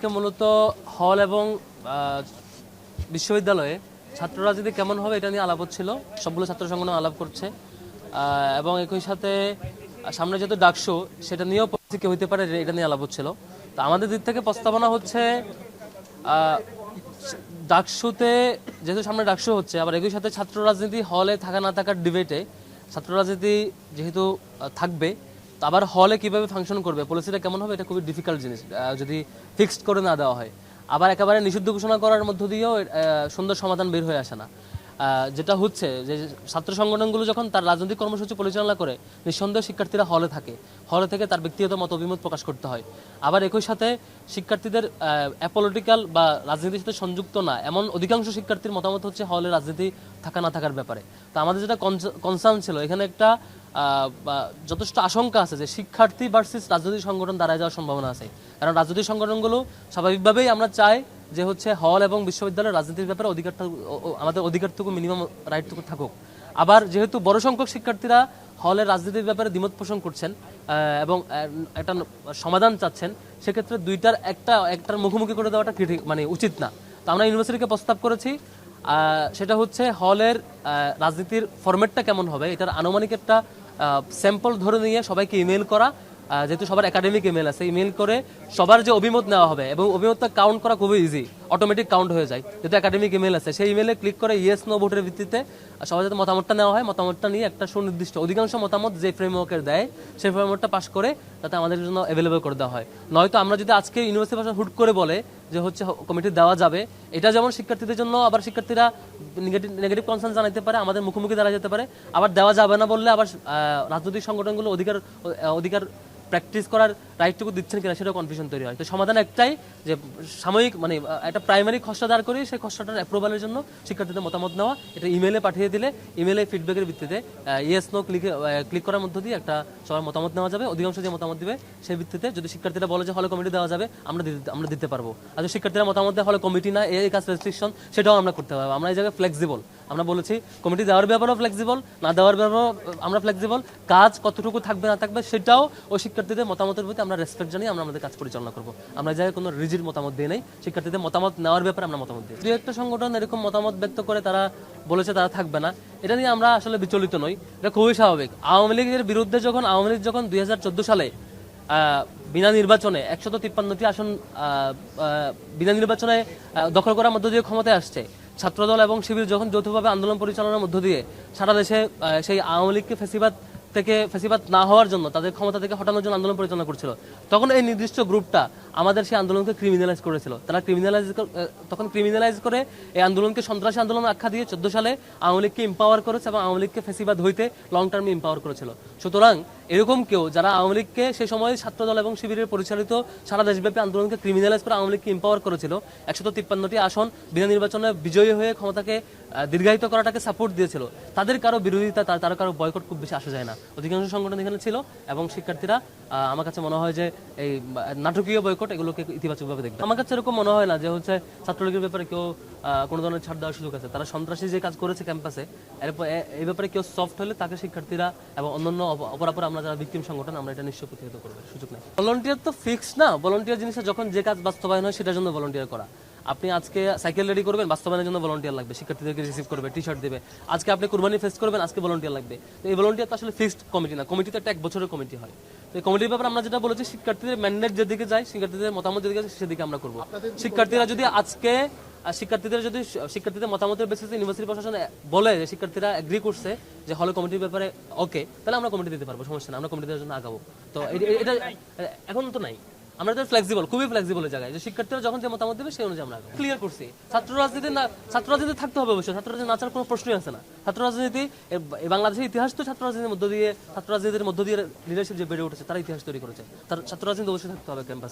আজকে মূলত হল এবং বিশ্ববিদ্যালয়ে ছাত্র রাজনীতি কেমন হবে এটা নিয়ে আলাপ হচ্ছিল। সবগুলো ছাত্র সংগঠন আলাপ করছে এবং একই সাথে সামনে যেহেতু ডাকসু সেটা নিয়েও পরিস্থিতি হইতে পারে এটা নিয়ে আলাপ হচ্ছিল। তো আমাদের দিক থেকে প্রস্তাবনা হচ্ছে ডাকসুতে যেহেতু সামনে ডাকসু হচ্ছে, আবার একই সাথে ছাত্র রাজনীতি হলে থাকা না থাকার ডিবেটে ছাত্র রাজনীতি যেহেতু থাকবে, তো আবার হলে কিভাবে ফাংশন করবে, পলিসিটা কেমন হবে, এটা খুবই ডিফিকাল্ট জিনিস যদি ফিক্সড করে না দেওয়া হয়। আবার একেবারে নিষিদ্ধ ঘোষণা করার মধ্য দিয়েও সুন্দর সমাধান বের হয়ে আসে না। যেটা হচ্ছে যে ছাত্র সংগঠনগুলো যখন তার রাজনৈতিক কর্মসূচি পরিচালনা করে, নিঃসন্দেহে শিক্ষার্থীরা হলে থাকে, হলে থেকে তার ব্যক্তিগত মত অভিমত প্রকাশ করতে হয়। আবার একই সাথে শিক্ষার্থীদের অ্যাপলিটিক্যাল বা রাজনীতির সাথে সংযুক্ত না এমন অধিকাংশ শিক্ষার্থীর মতামত হচ্ছে হলে রাজনীতি থাকা না থাকার ব্যাপারে। তো আমাদের যেটা কনসার্ন ছিল, এখানে একটা যথেষ্ট আশঙ্কা আছে যে শিক্ষার্থী ভার্সেস রাজনৈতিক সংগঠন দাঁড়ায় যাওয়ার সম্ভাবনা আছে। কারণ রাজনৈতিক সংগঠনগুলো স্বাভাবিকভাবেই আমরা চাই যে হচ্ছে হল এবং বিশ্ববিদ্যালয়ের রাজনীতির ব্যাপারে আমাদের অধিকারটুকু মিনিমাম রাইটটুকু থাকুক। আবার যেহেতু বড় সংখ্যক শিক্ষার্থীরা হলের রাজনীতির ব্যাপারে দ্বিমত পোষণ করছেন এবং একটা সমাধান চাচ্ছেন, সেক্ষেত্রে একটার মুখোমুখি করে দেওয়াটা মানে উচিত না। তো আমরা ইউনিভার্সিটিকে প্রস্তাব করেছি, সেটা হচ্ছে হলের রাজনীতির ফরম্যাটটা কেমন হবে এটার আনুমানিক একটা স্যাম্পল ধরে নিয়ে সবাইকে ইমেল করা, যেহেতু সবার একাডেমিক ইমেল আছে, ইমেল করে সবার যে অভিমত নেওয়া হবে এবং অভিমতটা কাউন্ট করা খুবই ইজি, অটোমেটিক কাউন্ট হয়ে যায় যেহেতু একাডেমিক ইমেল আছে। সেই ইমেলে ক্লিক করে ইয়েস নো ভোটের ভিত্তিতে সবার যাতে মতামতটা নেওয়া হয়, মতামতটা নিয়ে একটা সুনির্দিষ্ট অধিকাংশ মতামত যে ফ্রেমওয়ার্কের দেয় সেই ফ্রেমওয়ার্কটা পাস করে তাতে আমাদের জন্য অ্যাভেলেবল করে দেওয়া হয়। নয়তো আমরা যদি আজকে ইউনিভার্সিটি ভাষা হুট করে বলে যে হচ্ছে কমিটি দেওয়া যাবে, এটা যেমন শিক্ষার্থীদের জন্য, আবার শিক্ষার্থীরা নেগেটিভ কনসার্ন জানাইতে পারে, আমাদের মুখোমুখি দাঁড়া যেতে পারে। আবার দেওয়া যাবে না বললে আবার রাজনৈতিক সংগঠনগুলো অধিকার প্র্যাকটিস করার রাইটটুকু দিচ্ছেন কিনা সেটাও কনফিউশন তৈরি হয়। তো সমাধান একটাই যে সাময়িক মানে একটা প্রাইমারি খসড়া দাঁড় করি, সেই খসড়াটার অ্যাপ্রুভালের জন্য শিক্ষার্থীদের মতামত নেওয়া, এটা ইমেলে পাঠিয়ে দিলে ইমেলে ফিডব্যাকের ভিত্তিতে ইয়েস নো ক্লিক করার মধ্য দিয়ে একটা সবার মতামত নেওয়া যাবে। অধিকাংশ যে মতামত দিবে সেই ভিত্তিতে যদি শিক্ষার্থীরা বলে যে হলে কমিটি দেওয়া যাবে, আমরা দিতে পারবো। আর যদি শিক্ষার্থীরা মতামত দেয় হলে কমিটি না, এই কাজ রেস্ট্রিকশন, সেটাও আমরা করতে পারবো। আমরা এই জায়গায় ফ্লেক্সিবল। আমরা বলেছি কমিটি দেওয়ার ব্যাপারেও ফ্লেক্সিবল, না দেওয়ার ব্যাপারেও আমরা ফ্লেক্সিবল। কাজ কতটুকু থাকবে না থাকবে সেটাও ওই শিক্ষার্থীদের মতামতের প্রতি আমরা রেসপেক্ট জানিয়ে আমরা আমাদের কাজ পরিচালনা করবো। আমরা এই জায়গায় কোনো রিজিড মতামত দিয়ে নেই, শিক্ষার্থীদের মতামত নেওয়ার ব্যাপারে আমরা মতামত দিই। দুই একটা সংগঠন এরকম মতামত ব্যক্ত করে তারা বলেছে তারা থাকবে না, এটা নিয়ে আমরা আসলে বিচলিত নই, এটা খুবই স্বাভাবিক। আওয়ামী লীগের বিরুদ্ধে আওয়ামী লীগ যখন 2014 সালে বিনা নির্বাচনে 153টি আসন বিনা নির্বাচনে দখল করার মধ্য দিয়ে ক্ষমতায় আসছে, ছাত্রদল এবং শিবির যখন যৌথভাবে আন্দোলন পরিচালনার মধ্য দিয়ে সারা দেশে সেই আওয়ামী লীগকে ফেসিবাদ না হওয়ার জন্য, তাদের ক্ষমতা থেকে হটানোর জন্য আন্দোলন পরিচালনা করছিল, তখন এই নির্দিষ্ট গ্রুপটা আমাদের সেই আন্দোলনকে ক্রিমিনালাইজ করেছিল। তারা ক্রিমিনালাইজ করে এই আন্দোলনকে সন্ত্রাসী আন্দোলন আখ্যা দিয়ে 14 সালে আওয়ামী লীগকে এম্পাওয়ার করেছে এবং আওয়ামী লীগকে ফেসিবাদ হইতে লং টার্মে এম্পাওয়ার করেছিল। সুতরাং এরকম কেউ যারা আওয়ামী লীগকে সেই সময় ছাত্রদল এবং শিবিরের পরিচালিত সারা দেশব্যাপী আন্দোলনকে ক্রিমিনালাইজ করে আওয়ামী লীগকে এম্পাওয়ার করেছিল, 153টি আসন বিনা নির্বাচনে বিজয়ী হয়ে ক্ষমতাকে দীর্ঘায়িত করাটাকে সাপোর্ট দিয়েছিল, তাদের কারো বিরোধিতা, তার কারো বয়কট খুব বেশি আসা যায় না। অধিকাংশ সংগঠন এখানে ছিল এবং শিক্ষার্থীরা আমার কাছে মনে হয় যে এই নাটকীয় বয়কট এগুলোকে ইতিবাচকভাবে দেখবে। আমার কাছে এরকম মনে হয় না যে হচ্ছে ছাত্রলীগের ব্যাপারে কেউ কোনো ধরনের ছাড় দেওয়ার সুযোগ আছে। তারা সন্ত্রাসী যে কাজ করেছে ক্যাম্পাসে, এই ব্যাপারে কেউ সফট হলে তাকে শিক্ষার্থীরা এবং অন্যান্য অপরাপর আমরা যারা ভিকটিম সংগঠন আমরা এটা নিশ্চয় প্রতিহত করবে, সুযোগ নেই। ভলান্টিয়ার তো ফিক্স না, ভলান্টিয়ার জিনিসটা যখন যে কাজ বাস্তবায়ন হয় সেটার জন্য ভলান্টিয়ার করা। আপনি আজকে সাইকেল রেডি করবেন, বাস্তবায়নের জন্য ভলান্টিয়ার লাগবে, শিক্ষার্থীদেরকে রিসিভ করবে, টি শার্ট দেবে। আজকে আপনি কুরবানি ফেস্ট করবেন, আজকে ভলান্টিয়ার লাগবে। তো এই ভলান্টিয়ার তো আসলে ফিক্সড কমিটি না, কমিটি তো একটা 1 বছরের কমিটি হয়। তো এই কমিটির ব্যাপারে আমরা যেটা বলেছি, শিক্ষার্থীদের ম্যান্ডেট যেদিকে যায়, শিক্ষার্থীদের মতামত যেদিকে যায় সেদিকে আমরা করবো। শিক্ষার্থীদের মতামতের বেসিসে ইউনিভার্সিটি প্রশাসন বলে যে শিক্ষার্থীরা এগ্রি করছে যে হলে কমিটির ব্যাপারে ওকে, তাহলে আমরা কমিটি দিতে পারবো, সমস্যা না, আমরা কমিটি দেওয়ার জন্য আগাবো। তো এটা এখন তো নাই, আমরা তো ফ্লেক্সিবল, খুবই ফ্লেক্সিবল জায়গায়, যে শিক্ষার্থীরা যখন যে মতামত দেবে সেই অনুযায়ী আমরা ক্লিয়ার করছি। ছাত্র রাজনীতি থাকতে হবে অবশ্যই, ছাত্র রাজনীতি না চার কোনো প্রশ্নই আছে না। ছাত্র রাজনীতি বাংলাদেশের ইতিহাস তো ছাত্র রাজনীতির মধ্য দিয়ে লিডারশিপ যে বেড়ে উঠেছে তারা ইতিহাস তৈরি করেছে, তার ছাত্র রাজনীতি অবশ্যই থাকতে হবে ক্যাম্পাসে।